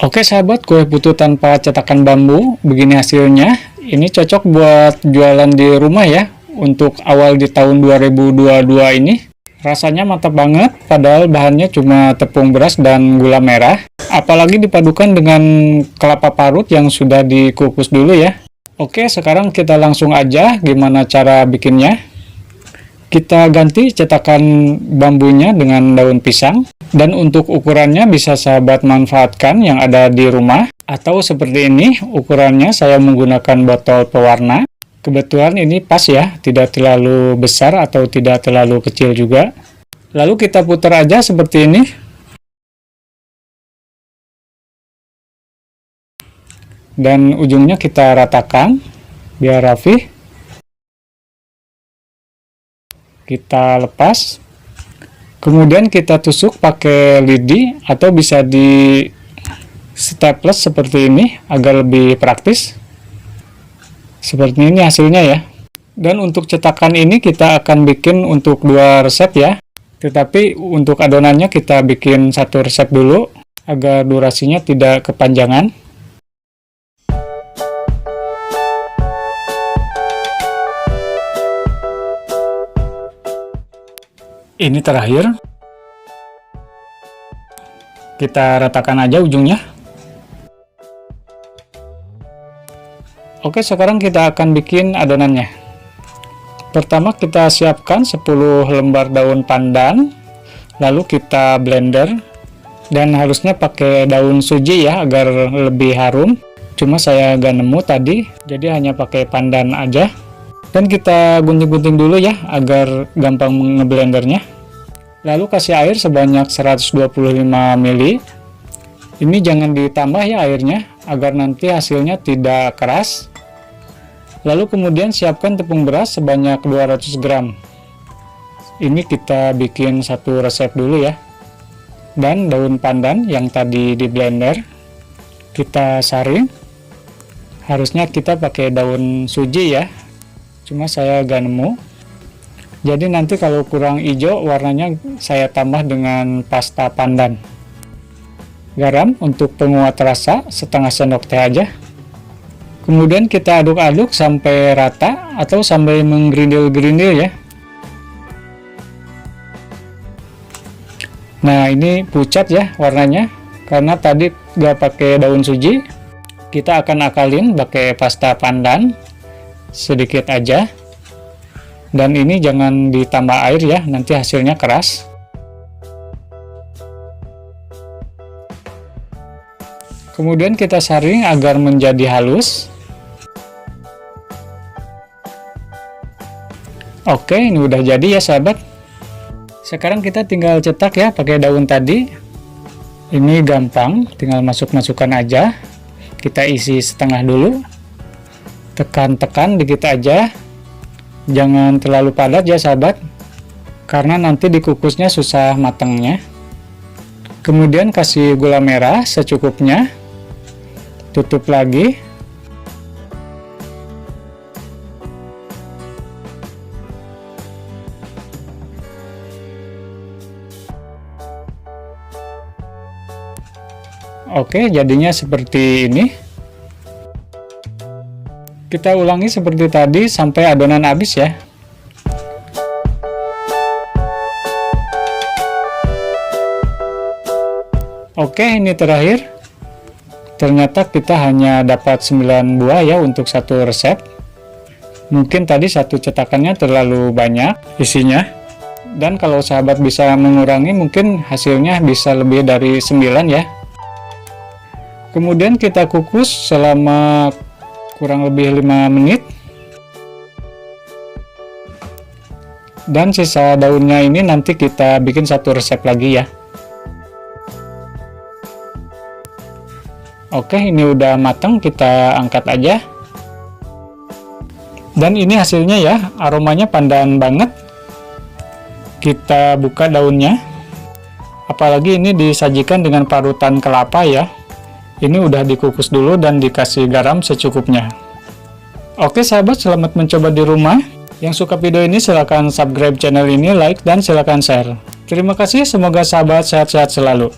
Oke sahabat, kue putu tanpa cetakan bambu, begini hasilnya. Ini cocok buat jualan di rumah ya, untuk awal di tahun 2022 ini. Rasanya mantap banget, padahal bahannya cuma tepung beras dan gula merah. Apalagi dipadukan dengan kelapa parut yang sudah dikukus dulu ya. Oke, sekarang kita langsung aja gimana cara bikinnya. Kita ganti cetakan bambunya dengan daun pisang. Dan untuk ukurannya bisa sahabat manfaatkan yang ada di rumah. Atau seperti ini, ukurannya saya menggunakan botol pewarna. Kebetulan ini pas ya, tidak terlalu besar atau tidak terlalu kecil juga. Lalu kita putar aja seperti ini. Dan ujungnya kita ratakan, biar rapi. Kita lepas. Kemudian kita tusuk pakai lidi atau bisa di staples seperti ini agar lebih praktis. Seperti ini hasilnya ya. Dan untuk cetakan ini kita akan bikin untuk 2 resep ya. Tetapi untuk adonannya kita bikin 1 resep dulu agar durasinya tidak kepanjangan. Ini terakhir. Kita ratakan aja ujungnya. Oke, sekarang kita akan bikin adonannya. Pertama kita siapkan 10 lembar daun pandan. Lalu kita blender. Dan harusnya pakai daun suji ya, agar lebih harum. Cuma saya gak nemu tadi, jadi hanya pakai pandan aja. Dan kita gunting-gunting dulu ya, agar gampang ngeblendernya. Lalu kasih air sebanyak 125 ml. Ini jangan ditambah ya airnya, agar nanti hasilnya tidak keras. Lalu kemudian siapkan tepung beras sebanyak 200 gram. Ini kita bikin 1 resep dulu ya. Dan daun pandan yang tadi di blender, kita saring. Harusnya kita pakai daun suji ya. Cuma saya gak nemu. Jadi nanti kalau kurang hijau warnanya saya tambah dengan pasta pandan. Garam untuk penguat rasa setengah sendok teh aja. Kemudian kita aduk-aduk sampai rata atau sampai menggerindil-gerindil ya. Nah ini pucat ya warnanya, karena tadi gak pakai daun suji. Kita akan akalin pakai pasta pandan sedikit aja, dan ini jangan ditambah air ya, nanti hasilnya keras. Kemudian kita saring agar menjadi halus. Oke, ini udah jadi ya sahabat. Sekarang kita tinggal cetak ya pakai daun tadi. Ini gampang, tinggal masuk-masukkan aja. Kita isi setengah dulu. Tekan-tekan dikit aja, jangan terlalu padat ya sahabat, karena nanti dikukusnya susah matangnya. Kemudian kasih gula merah secukupnya, tutup lagi. Oke, jadinya seperti ini. Kita ulangi seperti tadi sampai adonan habis ya. Oke, ini terakhir. Ternyata kita hanya dapat 9 buah ya untuk 1 resep. Mungkin tadi 1 cetakannya terlalu banyak isinya. Dan kalau sahabat bisa mengurangi, mungkin hasilnya bisa lebih dari 9 ya. Kemudian kita kukus selama kurang lebih 5 menit. Dan sisa daunnya ini nanti kita bikin 1 resep lagi ya. Oke, ini udah matang, kita angkat aja. Dan ini hasilnya ya, aromanya pandan banget. Kita buka daunnya. Apalagi ini disajikan dengan parutan kelapa ya. Ini udah dikukus dulu dan dikasih garam secukupnya. Oke sahabat, selamat mencoba di rumah. Yang suka video ini silahkan subscribe channel ini, like, dan silahkan share. Terima kasih, semoga sahabat sehat-sehat selalu.